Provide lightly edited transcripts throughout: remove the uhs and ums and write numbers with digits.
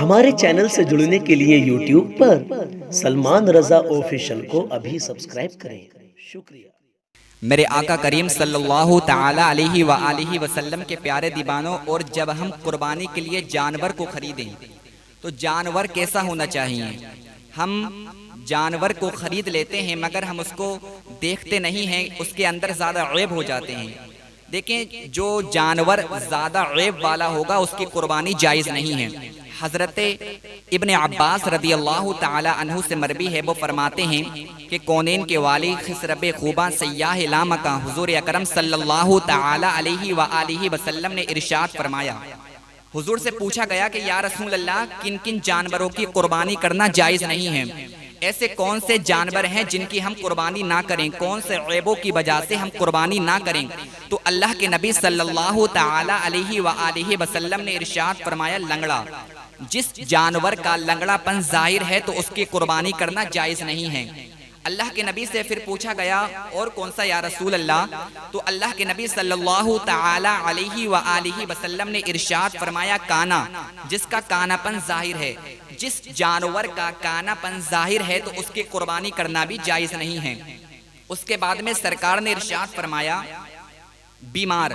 ہمارے چینل سے جڑنے کے لیے یوٹیوب پر سلمان رضا آفیشل کو ابھی سبسکرائب کریں۔ شکریہ۔ میرے آقا کریم صلی اللہ تعالی علیہ وآلہ وسلم کے پیارے دیوانوں، اور جب ہم قربانی کے لیے جانور کو خریدیں تو جانور کیسا ہونا چاہیے؟ ہم جانور کو خرید لیتے ہیں مگر ہم اس کو دیکھتے نہیں ہیں، اس کے اندر زیادہ عیب ہو جاتے ہیں۔ دیکھیں، جو جانور زیادہ عیب والا ہوگا اس کی قربانی جائز نہیں ہے۔ حضرت ابن عباس رضی اللہ تعالی عنہ سے مروی ہے، وہ فرماتے ہیں کہ کونین کے والی خسرب خوباں سیاہ لامکاں حضور اکرم صلی اللہ تعالی علیہ وآلہ وسلم نے ارشاد فرمایا، حضور سے پوچھا گیا کہ یا رسول اللہ، کن کن جانوروں کی قربانی کرنا جائز نہیں ہے؟ ایسے کون سے جانور ہیں جن کی ہم قربانی نہ کریں؟ کون سے عیبوں کی وجہ سے ہم قربانی نہ کریں؟ تو اللہ کے نبی صلی اللہ تعالی علیہ وآلہ وسلم نے ارشاد فرمایا، لنگڑا۔ جس جانور کا لنگڑا پن ظاہر ہے تو اس کی قربانی کرنا جائز نہیں ہے۔ اللہ کے نبی سے پھر پوچھا گیا، اور کون سا یا رسول اللہ؟ تو اللہ کے نبی صلی اللہ تعالی علیہ وآلہ وسلم نے ارشاد فرمایا، کانا۔ جس کا کانا پن ظاہر ہے، جس جانور کا کانا پن ظاہر ہے تو اس کی قربانی کرنا بھی جائز نہیں ہے۔ اس کے بعد میں سرکار نے ارشاد فرمایا، بیمار۔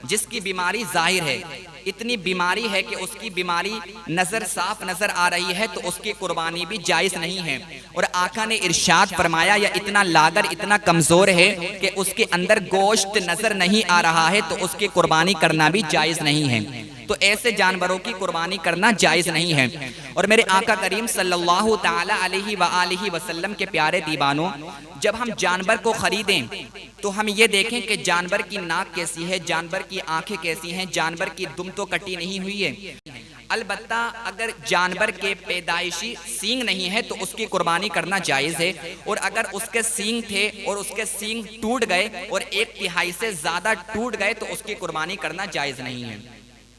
جس کی بیماری ظاہر ہے، اتنی بیماری ہے کہ اس کی بیماری نظر صاف نظر آ رہی ہے تو اس کی قربانی بھی جائز نہیں ہے۔ اور آقا نے ارشاد فرمایا، یا اتنا لاغر، اتنا کمزور ہے کہ اس کے اندر گوشت نظر نہیں آ رہا ہے تو اس کی قربانی کرنا بھی جائز نہیں ہے۔ تو ایسے جانوروں کی قربانی کرنا جائز نہیں ہے۔ اور میرے آقا کریم صلی اللہ تعالی علیہ وآلہ وسلم کے پیارے دیوانوں، جب ہم جانور کو خریدیں تو ہم یہ دیکھیں کہ جانور کی ناک کیسی ہے، جانور کی آنکھیں کیسی ہیں، جانور کی دم تو کٹی نہیں ہوئی ہے۔ البتہ اگر جانور کے پیدائشی سینگ نہیں ہے تو اس کی قربانی کرنا جائز ہے، اور اگر اس کے سینگ تھے اور اس کے سینگ ٹوٹ گئے اور 1/3 سے زیادہ ٹوٹ گئے تو اس کی قربانی کرنا جائز نہیں ہے۔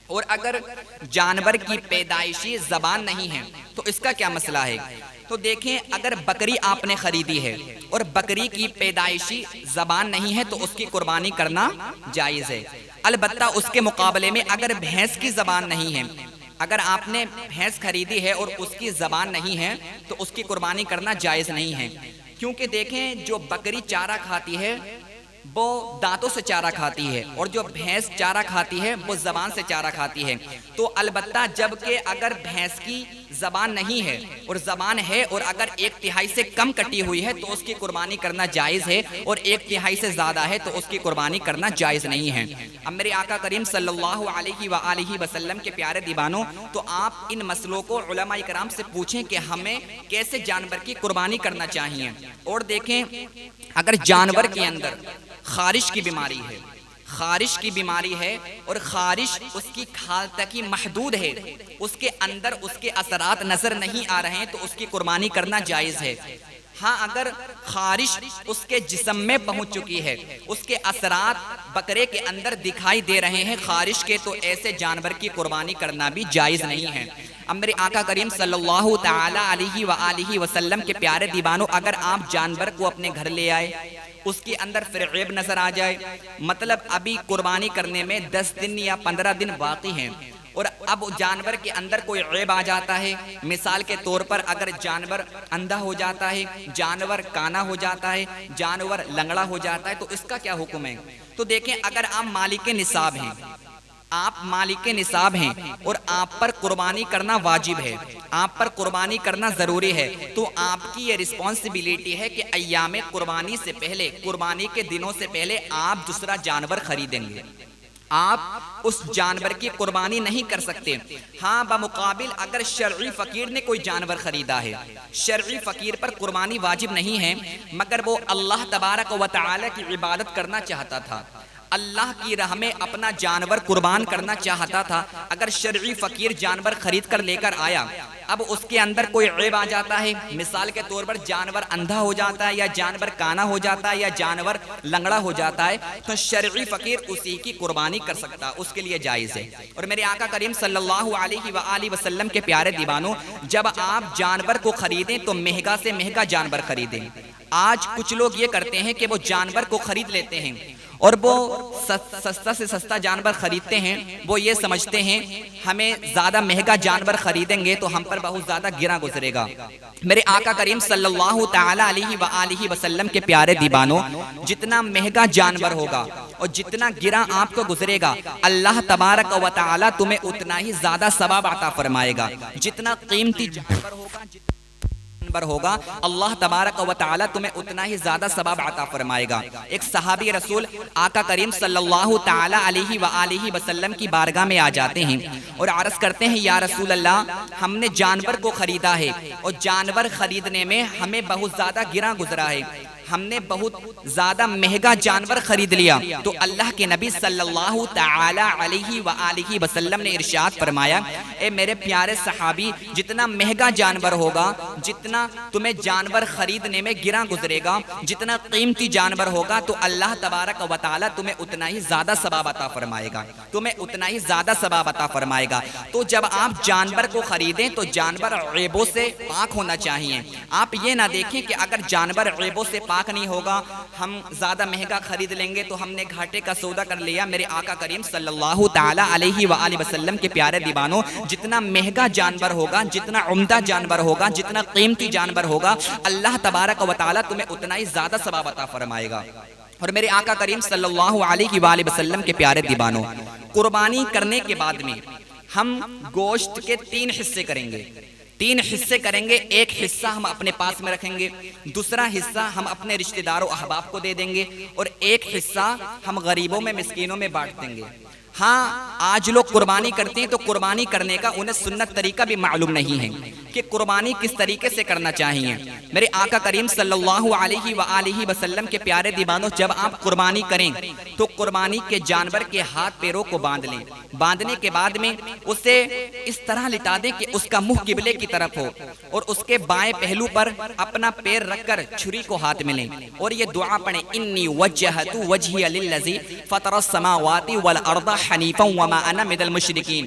اور اگر جانور کی پیدائشی زبان نہیں ہے تو اس کا کیا مسئلہ ہے؟ تو دیکھیں، اگر بکری آپ نے خریدی ہے اور بکری کی پیدائشی زبان نہیں ہے تو اس کی قربانی کرنا جائز ہے۔ البتہ اس کے مقابلے میں اگر بھینس کی زبان نہیں ہے، اگر آپ نے بھینس خریدی ہے اور اس کی زبان نہیں ہے تو اس کی قربانی کرنا جائز نہیں ہے، کیونکہ دیکھیں، جو بکری چارہ کھاتی ہے وہ دانتوں سے چارہ کھاتی ہے، اور جو بھینس چارہ کھاتی ہے وہ زبان سے چارہ کھاتی ہے۔ تو البتہ جبکہ اگر بھینس کی زبان نہیں ہے اور زبان ہے، اور اگر 1/3 سے کم کٹی ہوئی ہے تو اس کی قربانی کرنا جائز ہے، اور 1/3 سے زیادہ ہے تو اس کی قربانی کرنا جائز نہیں ہے۔ اب میرے آقا کریم صلی اللہ علیہ وآلہ وسلم کے پیارے دیوانوں، تو آپ ان مسئلوں کو علماء کرام سے پوچھیں کہ ہمیں کیسے جانور کی قربانی کرنا چاہیے۔ اور دیکھیں، اگر جانور کے اندر خارش کی بیماری ہے، خارش کی بیماری ہے اور خارش اس کی کھال تک ہی محدود ہے، اس کے اندر اس کے اثرات نظر نہیں آ رہے ہیں تو اس کی قربانی کرنا جائز ہے۔ ہاں، اگر خارش اس کے جسم میں پہنچ چکی ہے، اس کے اثرات بکرے کے اندر دکھائی دے رہے ہیں خارش کے، تو ایسے جانور کی قربانی کرنا بھی جائز نہیں ہے۔ اب میرے آقا کریم صلی اللہ تعالی علیہ وآلہ وسلم کے پیارے دیوانوں، اگر آپ جانور کو اپنے گھر لے آئے، اس کے اندر پھر عیب نظر آ جائے، مطلب ابھی قربانی کرنے میں 10 دن یا 15 دن باقی ہیں، اور اب جانور کے اندر کوئی عیب آ جاتا ہے، مثال کے طور پر اگر جانور اندھا ہو جاتا ہے، جانور کانا ہو جاتا ہے، جانور لنگڑا ہو جاتا ہے، تو اس کا کیا حکم ہے؟ تو دیکھیں، اگر آپ مالک نصاب ہیں، آپ مالک نصاب ہیں اور آپ پر قربانی کرنا واجب ہے، آپ پر قربانی کرنا ضروری ہے، تو آپ کی یہ رسپانسبلٹی ہے کہ ایام قربانی سے پہلے، قربانی کے دنوں سے پہلے آپ دوسرا جانور خریدیں گے۔ آپ اس جانور کی قربانی نہیں کر سکتے۔ ہاں، بمقابل اگر شرعی فقیر نے کوئی جانور خریدا ہے، شرعی فقیر پر قربانی واجب نہیں ہے، مگر وہ اللہ تبارک و تعالی کی عبادت کرنا چاہتا تھا، اللہ کی راہ میں اپنا جانور قربان کرنا چاہتا تھا، اگر شرعی فقیر جانور خرید کر لے کر آیا، اب اس کے اندر کوئی عیب آ جاتا ہے، مثال کے طور پر جانور اندھا ہو جاتا ہے، یا جانور کانا ہو جاتا ہے، یا جانور لنگڑا ہو جاتا ہے، تو شرعی فقیر اسی کی قربانی کر سکتا، اس کے لیے جائز ہے۔ اور میرے آقا کریم صلی اللہ علیہ وآلہ وسلم کے پیارے دیوانوں، جب آپ جانور کو خریدیں تو مہنگا سے مہنگا جانور خریدیں۔ آج کچھ لوگ یہ کرتے ہیں کہ وہ جانور کو خرید لیتے ہیں اور وہ سستا سے سستا جانور خریدتے ہیں، وہ یہ سمجھتے ہیں ہمیں زیادہ مہنگا جانور خریدیں گے تو ہم پر بہت زیادہ گرا گزرے گا۔ میرے آقا کریم صلی اللہ تعالی علیہ وآلہ وسلم کے پیارے دیوانوں، جتنا مہنگا جانور ہوگا اور جتنا گرا آپ کو گزرے گا، اللہ تبارک و تعالی تمہیں اتنا ہی زیادہ ثواب عطا فرمائے گا۔ جتنا قیمتی جانور ہوگا اللہ تبارک و تعالی تمہیں اتنا ہی زیادہ ثواب عطا فرمائے گا۔ ایک صحابی رسول آقا کریم صلی اللہ تعالی علیہ وآلہ وسلم کی بارگاہ میں آ جاتے ہیں اور عرض کرتے ہیں یا رسول اللہ، ہم نے جانور کو خریدا ہے اور جانور خریدنے میں ہمیں بہت زیادہ گرا گزرا ہے، ہم نے بہت زیادہ مہنگا جانور خرید لیا۔ تو اللہ کے نبی صلی اللہ تعالی علیہ وآلہ وسلم نے ارشاد فرمایا، اے میرے پیارے صحابی، جتنا مہنگا جانور ہوگا، جتنا تمہیں جانور خریدنے میں گرا گزرے گا، جتنا قیمتی جانور ہوگا، تو اللہ تبارک و تعالی تمہیں اتنا ہی زیادہ ثواب عطا فرمائے گا، تمہیں اتنا ہی زیادہ ثواب عطا فرمائے گا۔ تو جب آپ جانور کو خریدیں تو جانور عیبوں سے پاک ہونا چاہیے۔ آپ یہ نہ دیکھیں کہ اگر جانور عیبوں سے پاک نہیں ہوگا، ہم زیادہ مہنگا خرید لیں گے تو ہم نے گھاٹے کا سودا کر لیا۔ میرے آقا کریم صلی اللہ تعالی علیہ وآلہ وسلم کے پیارے دیوانوں، جتنا مہنگا جانور ہوگا، جتنا عمدہ جانور ہوگا، جتنا قیمتی جانور ہوگا، اللہ تبارک و تعالی تمہیں اتنا ہی زیادہ ثواب عطا فرمائے گا۔ اور میرے آقا کریم صلی اللہ علیہ وآلہ وسلم کے پیارے دیوانوں، قربانی کرنے کے بعد میں ہم گوشت کے 3 حصے کریں گے، 3 حصے کریں گے۔ ایک حصہ ہم اپنے پاس میں رکھیں گے، دوسرا حصہ ہم اپنے رشتہ داروں احباب کو دے دیں گے، اور ایک حصہ ہم غریبوں میں، مسکینوں میں بانٹ دیں گے۔ ہاں، آج لوگ قربانی کرتے ہیں تو قربانی کرنے کا انہیں سنت طریقہ بھی معلوم نہیں ہے کہ قربانی کس طریقے سے کرنا چاہیے۔ میرے آقا کریم صلی اللہ علیہ وآلہ وسلم کے پیارے دیوانوں، جب آپ قربانی کریں تو قربانی کے جانور کے ہاتھ پیروں کو باندھ لیں۔ باندھنے کے بعد میں اسے اس طرح لٹا دیں کہ اس کا منہ قبلے کی طرف ہو، اور اس کے بائیں پہلو پر اپنا پیر رکھ کر چھری کو ہاتھ میں لیں اور یہ دعا پڑھیں، انی وجہت وجہی للذی فطر السماوات والارض حنیفا وما انا من المشرکین،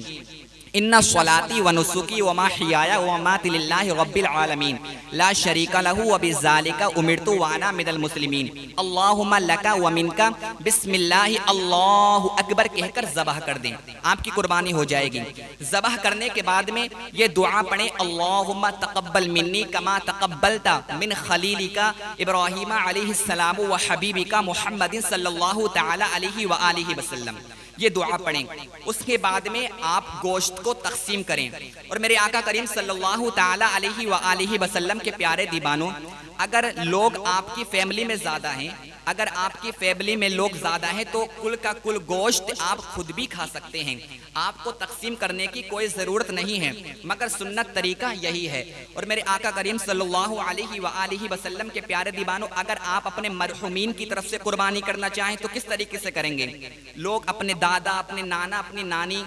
ان صلاتی و نسکی و محیایا و مماتی للہ رب العالمین لا شریک لہ و بذالک امرت وانا من المسلمین، اللہم لکا و منکا بسم اللہ اللہ اکبر کہہ کر ذبح کر دیں۔ آپ کی قربانی ہو جائے گی۔ ذبح کرنے کے بعد میں یہ دعا پڑھیں، اللہم تقبل منی کما تقبلت من خلیلک ابراہیم علیہ السلام و حبیبک محمد صلی اللہ تعالی علیہ وآلہ وسلم۔ یہ دعا پڑھیں۔ اس کے بعد میں آپ گوشت کو تقسیم کریں۔ اور میرے آقا کریم صلی اللہ تعالی علیہ وآلہ وسلم کے پیارے دیوانوں، اگر لوگ آپ کی فیملی میں زیادہ ہیں، اگر آپ کی فیملی میں لوگ زیادہ ہیں تو کل کا کل گوشت آپ خود بھی کھا سکتے ہیں، آپ کو تقسیم کرنے کی کوئی ضرورت نہیں ہے، مگر سنت طریقہ یہی ہے۔ اور میرے آقا کریم صلی اللہ علیہ وآلہ وسلم کے پیارے دیوانوں، اگر آپ اپنے مرحومین کی طرف سے قربانی کرنا چاہیں تو کس طریقے سے کریں گے؟ لوگ اپنے دادا، اپنے نانا، اپنی نانی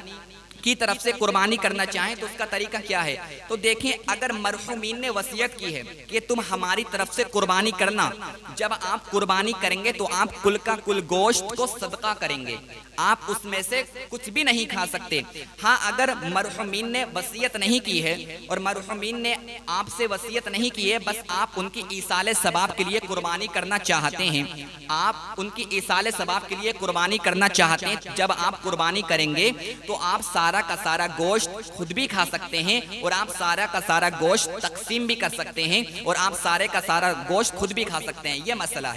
کی طرف سے قربانی کرنا چاہیں تو اس کا طریقہ کیا ہے؟ تو دیکھیں، اگر مرحومین نے وصیت کی ہے کہ تم ہماری طرف سے قربانی کرنا، جب آپ قربانی کریں گے تو آپ کل کا کل گوشت کو صدقہ کریں گے، آپ اس میں سے کچھ بھی نہیں کھا سکتے۔ ہاں، اگر مرحومین نے وصیت نہیں کی ہے اور مرحومین نے آپ سے وصیت نہیں کی ہے، بس آپ ان کی ایصال ثواب کے لیے قربانی کرنا چاہتے ہیں، آپ ان کی ایصال ثواب کے لیے قربانی کرنا چاہتے ہیں، جب آپ قربانی کریں گے تو آپ سارا کا سارا گوشت خود بھی کھا سکتے ہیں، اور آپ سارا کا سارا گوشت تقسیم بھی کر سکتے ہیں، اور آپ سارے کا سارا گوشت خود بھی کھا سکتے ہیں۔ یہ مسئلہ ہے۔